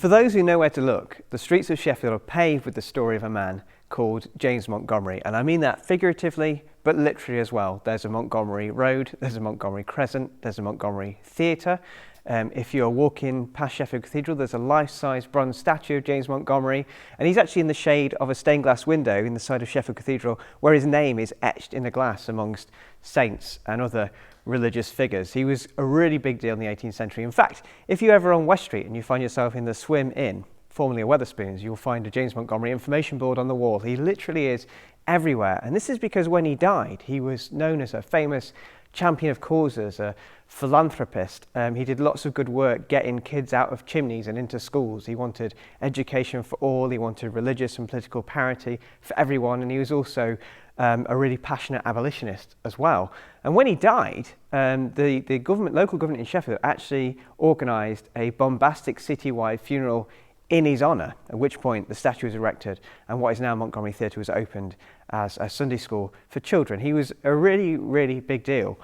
For those who know where to look, the streets of Sheffield are paved with the story of a man called James Montgomery, and I mean that figuratively, but literally as well. There's a Montgomery Road, there's a Montgomery Crescent, there's a Montgomery Theatre. If you're walking past Sheffield Cathedral, there's a life-size bronze statue of James Montgomery, and he's actually in the shade of a stained glass window in the side of Sheffield Cathedral, where his name is etched in the glass amongst saints and other religious figures. He was a really big deal in the 18th century. In fact, if you're ever on West Street and you find yourself in the Swim Inn, formerly a Wetherspoons, you'll find a James Montgomery information board on the wall. He literally is everywhere. And this is because when he died, he was known as a famous champion of causes, a philanthropist. He did lots of good work getting kids out of chimneys and into schools. He wanted education for all. He wanted religious and political parity for everyone. And he was also a really passionate abolitionist as well. And when he died, the government, local government in Sheffield actually organised a bombastic citywide funeral in his honour, at which point the statue was erected and what is now Montgomery Theatre was opened as a Sunday school for children. He was a really, really big deal.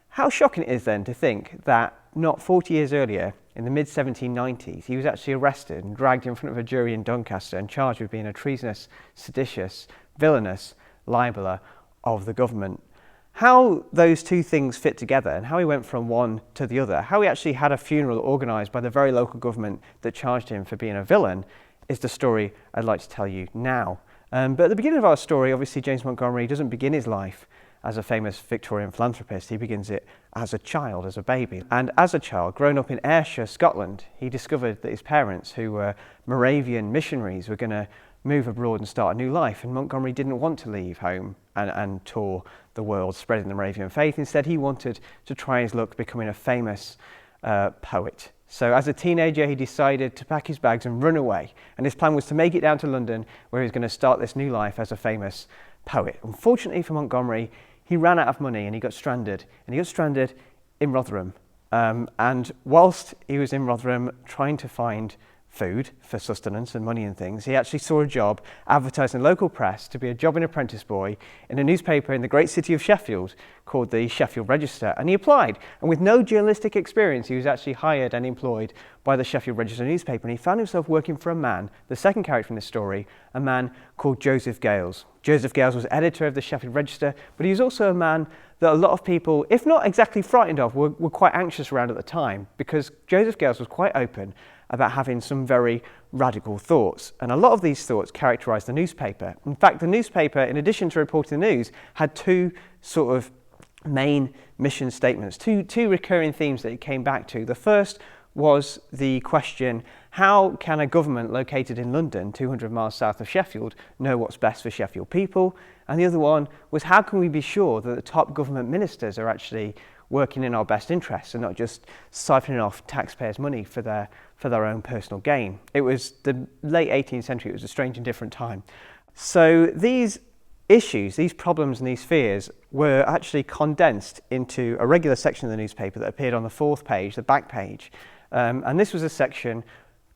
How shocking it is then to think that not 40 years earlier, in the mid-1790s, he was actually arrested and dragged in front of a jury in Doncaster and charged with being a treasonous, seditious, villainous libeller of the government. How those two things fit together and how he went from one to the other, how he actually had a funeral organised by the very local government that charged him for being a villain, is the story I'd like to tell you now. But at the beginning of our story, obviously James Montgomery doesn't begin his life as a famous Victorian philanthropist. He begins it as a child, as a baby. And as a child, growing up in Ayrshire, Scotland, he discovered that his parents, who were Moravian missionaries, were going to move abroad and start a new life. And Montgomery didn't want to leave home and tour the world spreading the Moravian faith. Instead, he wanted to try his luck becoming a famous poet. So as a teenager, he decided to pack his bags and run away. And his plan was to make it down to London, where he was going to start this new life as a famous poet. Unfortunately for Montgomery, he ran out of money and he got stranded. And he got stranded in Rotherham. And whilst he was in Rotherham trying to find food for sustenance and money and things, he actually saw a job advertised in local press to be a jobbing apprentice boy in a newspaper in the great city of Sheffield called the Sheffield Register, and he applied. And with no journalistic experience, he was actually hired and employed by the Sheffield Register newspaper, and he found himself working for a man, the second character in this story, a man called Joseph Gales. Joseph Gales was editor of the Sheffield Register, but he was also a man that a lot of people, if not exactly frightened of, were quite anxious around at the time, because Joseph Gales was quite open about having some very radical thoughts. And a lot of these thoughts characterised the newspaper. In fact, the newspaper, in addition to reporting the news, had two sort of main mission statements, two recurring themes that it came back to. The first was the question, how can a government located in London, 200 miles south of Sheffield, know what's best for Sheffield people? And the other one was, how can we be sure that the top government ministers are actually working in our best interests and not just siphoning off taxpayers' money for their own personal gain? It was the late 18th century. It was a strange and different time. So these issues, these problems and these fears were actually condensed into a regular section of the newspaper that appeared on the fourth page, the back page. And this was a section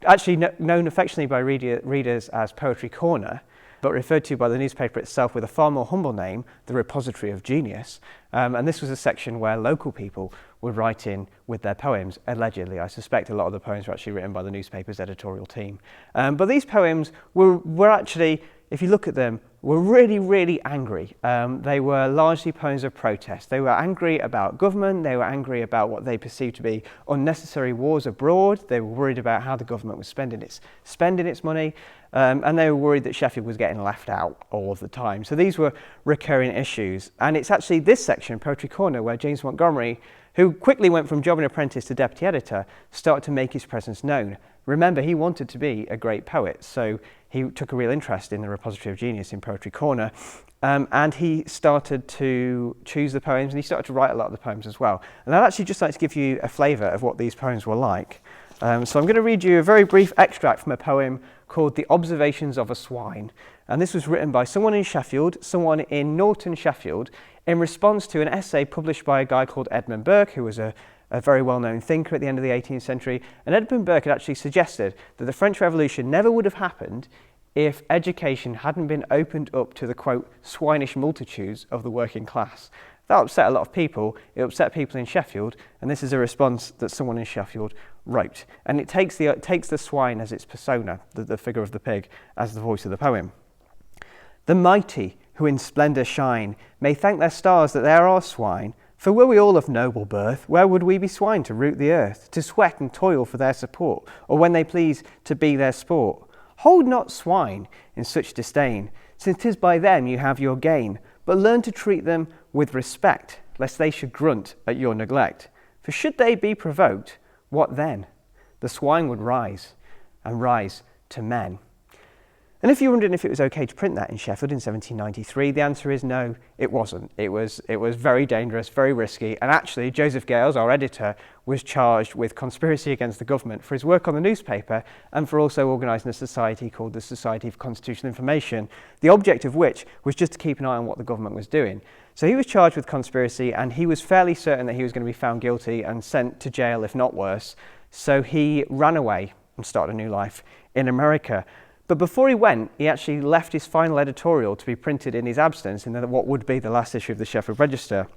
actually known affectionately by readers as Poetry Corner, but referred to by the newspaper itself with a far more humble name, the Repository of Genius. And this was a section where local people would write in with their poems, allegedly. I suspect a lot of the poems were actually written by the newspaper's editorial team. But these poems were actually, if you look at them, were really, really angry. They were largely poems of protest. They were angry about government. They were angry about what they perceived to be unnecessary wars abroad. They were worried about how the government was spending its money. And they were worried that Sheffield was getting left out all of the time. So these were recurring issues. And it's actually this section, Poetry Corner, where James Montgomery, who quickly went from jobbing apprentice to deputy editor, started to make his presence known. Remember, he wanted to be a great poet, so he took a real interest in the Repository of Genius in Poetry Corner, and he started to choose the poems, and he started to write a lot of the poems as well. And I'd actually just like to give you a flavour of what these poems were like. So I'm going to read you a very brief extract from a poem called The Observations of a Swine. And this was written by someone in Sheffield, someone in Norton, Sheffield, in response to an essay published by a guy called Edmund Burke, who was a very well-known thinker at the end of the 18th century. And Edmund Burke had actually suggested that the French Revolution never would have happened if education hadn't been opened up to the, quote, swinish multitudes of the working class. That upset a lot of people. It upset people in Sheffield, and this is a response that someone in Sheffield wrote. And it takes the swine as its persona, the figure of the pig, as the voice of the poem. The mighty, who in splendour shine, may thank their stars that there are swine. For were we all of noble birth, where would we be swine to root the earth, to sweat and toil for their support, or when they please to be their sport? Hold not swine in such disdain, since 'tis by them you have your gain, but learn to treat them with respect, lest they should grunt at your neglect. For should they be provoked, what then? The swine would rise, and rise to men. And if you're wondering if it was okay to print that in Sheffield in 1793, the answer is no, it wasn't. It was very dangerous, very risky, and actually Joseph Gales, our editor, was charged with conspiracy against the government for his work on the newspaper and for also organising a society called the Society for Constitutional Information, the object of which was just to keep an eye on what the government was doing. So he was charged with conspiracy, and he was fairly certain that he was going to be found guilty and sent to jail, if not worse. So he ran away and started a new life in America. But before he went, he actually left his final editorial to be printed in his absence in what would be the last issue of the Sheffield Register.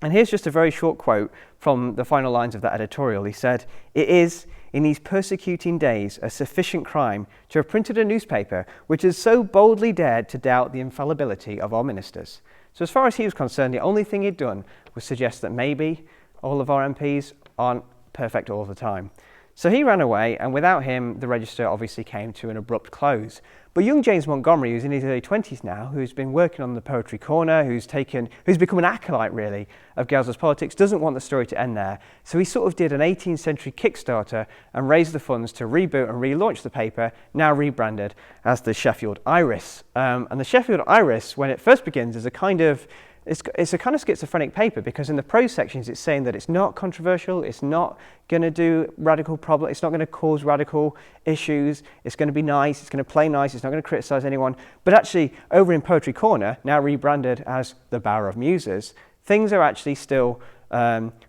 And here's just a very short quote from the final lines of that editorial. He said, "It is, in these persecuting days, a sufficient crime to have printed a newspaper which has so boldly dared to doubt the infallibility of our ministers." So as far as he was concerned, the only thing he'd done was suggest that maybe all of our MPs aren't perfect all the time. So he ran away, and without him, the Register obviously came to an abrupt close. But young James Montgomery, who's in his early 20s now, who's been working on the Poetry Corner, who's become an acolyte, really, of Gales's politics, doesn't want the story to end there. So he sort of did an 18th century Kickstarter and raised the funds to reboot and relaunch the paper, now rebranded as the Sheffield Iris. And the Sheffield Iris, when it first begins, is a kind of schizophrenic paper, because in the prose sections it's saying that it's not controversial, it's not going to do radical problem, it's not going to cause radical issues, it's going to be nice, it's going to play nice, it's not going to criticise anyone. But actually, over in Poetry Corner, now rebranded as the Bower of Muses, things are actually still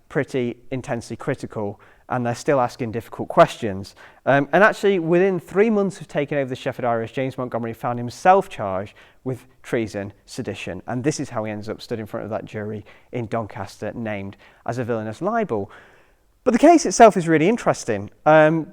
pretty intensely critical, and they're still asking difficult questions. And actually, within 3 months of taking over the Sheffield Iris, James Montgomery found himself charged with treason, sedition, and this is how he ends up stood in front of that jury in Doncaster, named as a villainous libel. But the case itself is really interesting,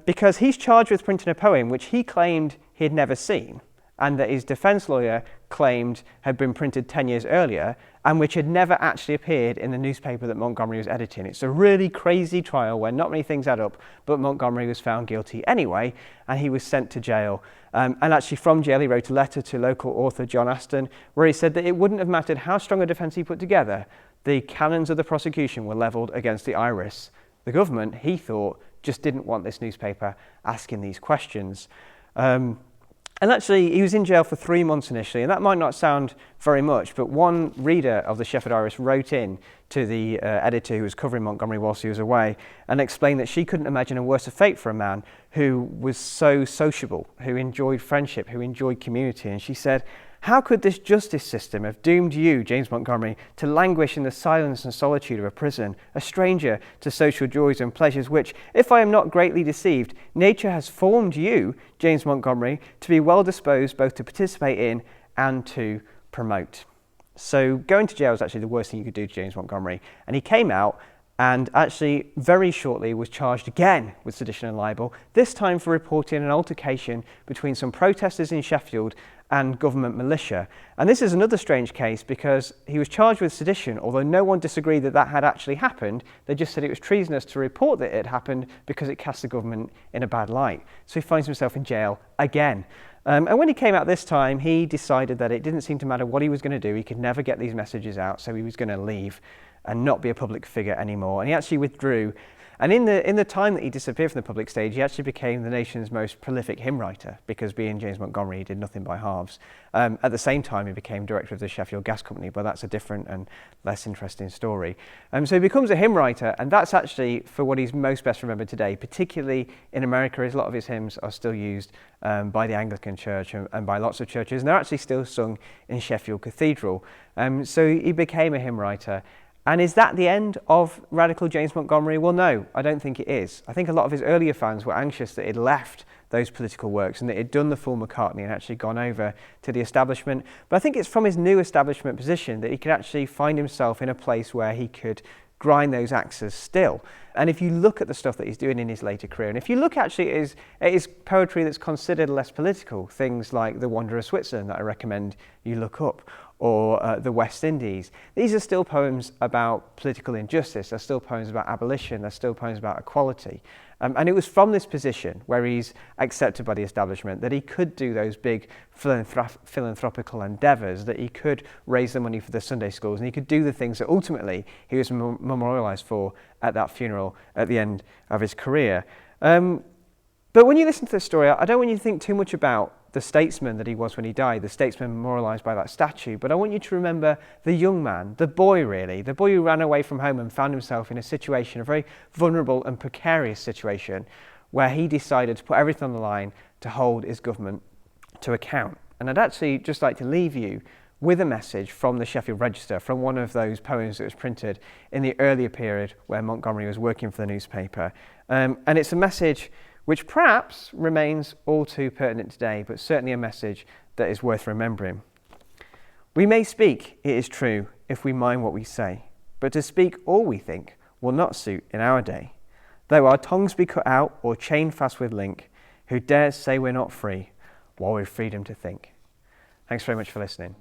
because he's charged with printing a poem which he claimed he had never seen, and that his defence lawyer claimed had been printed 10 years earlier, and which had never actually appeared in the newspaper that Montgomery was editing. It's a really crazy trial where not many things add up, but Montgomery was found guilty anyway, and he was sent to jail. And actually from jail he wrote a letter to local author John Aston, where he said that it wouldn't have mattered how strong a defence he put together, the cannons of the prosecution were levelled against the Iris. The government, he thought, just didn't want this newspaper asking these questions. And actually, he was in jail for 3 months initially, and that might not sound very much, but one reader of the Sheffield Iris wrote in to the editor who was covering Montgomery whilst he was away and explained that she couldn't imagine a worse fate for a man who was so sociable, who enjoyed friendship, who enjoyed community. And she said, "How could this justice system have doomed you, James Montgomery, to languish in the silence and solitude of a prison, a stranger to social joys and pleasures which, if I am not greatly deceived, nature has formed you, James Montgomery, to be well disposed both to participate in and to promote?" So going to jail was actually the worst thing you could do to James Montgomery. And he came out and actually very shortly was charged again with sedition and libel, this time for reporting an altercation between some protesters in Sheffield and government militia. And this is another strange case because he was charged with sedition, although no one disagreed that that had actually happened. They just said it was treasonous to report that it happened because it cast the government in a bad light. So he finds himself in jail again. And when he came out this time, he decided that it didn't seem to matter what he was going to do. He could never get these messages out, so he was going to leave and not be a public figure anymore. And he actually withdrew. And in the time that he disappeared from the public stage, he actually became the nation's most prolific hymn writer, because being James Montgomery, he did nothing by halves. At the same time, he became director of the Sheffield Gas Company, but that's a different and less interesting story. So he becomes a hymn writer, and that's actually for what he's most best remembered today, particularly in America, as a lot of his hymns are still used by the Anglican Church and by lots of churches, and they're actually still sung in Sheffield Cathedral. So he became a hymn writer. And is that the end of radical James Montgomery? Well, no, I don't think it is. I think a lot of his earlier fans were anxious that he'd left those political works and that he'd done the full McCartney and actually gone over to the establishment. But I think it's from his new establishment position that he could actually find himself in a place where he could grind those axes still. And if you look at the stuff that he's doing in his later career, and if you look actually at his poetry that's considered less political, things like The Wanderer of Switzerland that I recommend you look up, or The West Indies, these are still poems about political injustice, they're still poems about abolition, they're still poems about equality. And it was from this position, where he's accepted by the establishment, that he could do those big philanthropical endeavours, that he could raise the money for the Sunday schools, and he could do the things that ultimately he was memorialised for at that funeral at the end of his career. But when you listen to this story, I don't want you to think too much about the statesman that he was when he died, the statesman memorialised by that statue, but I want you to remember the young man, the boy really, the boy who ran away from home and found himself in a situation, a very vulnerable and precarious situation, where he decided to put everything on the line to hold his government to account. And I'd actually just like to leave you with a message from the Sheffield Register, from one of those poems that was printed in the earlier period where Montgomery was working for the newspaper. And it's a message which perhaps remains all too pertinent today, but certainly a message that is worth remembering. We may speak, it is true, if we mind what we say, but to speak all we think will not suit in our day. Though our tongues be cut out or chained fast with link, who dares say we're not free while we've freedom to think? Thanks very much for listening.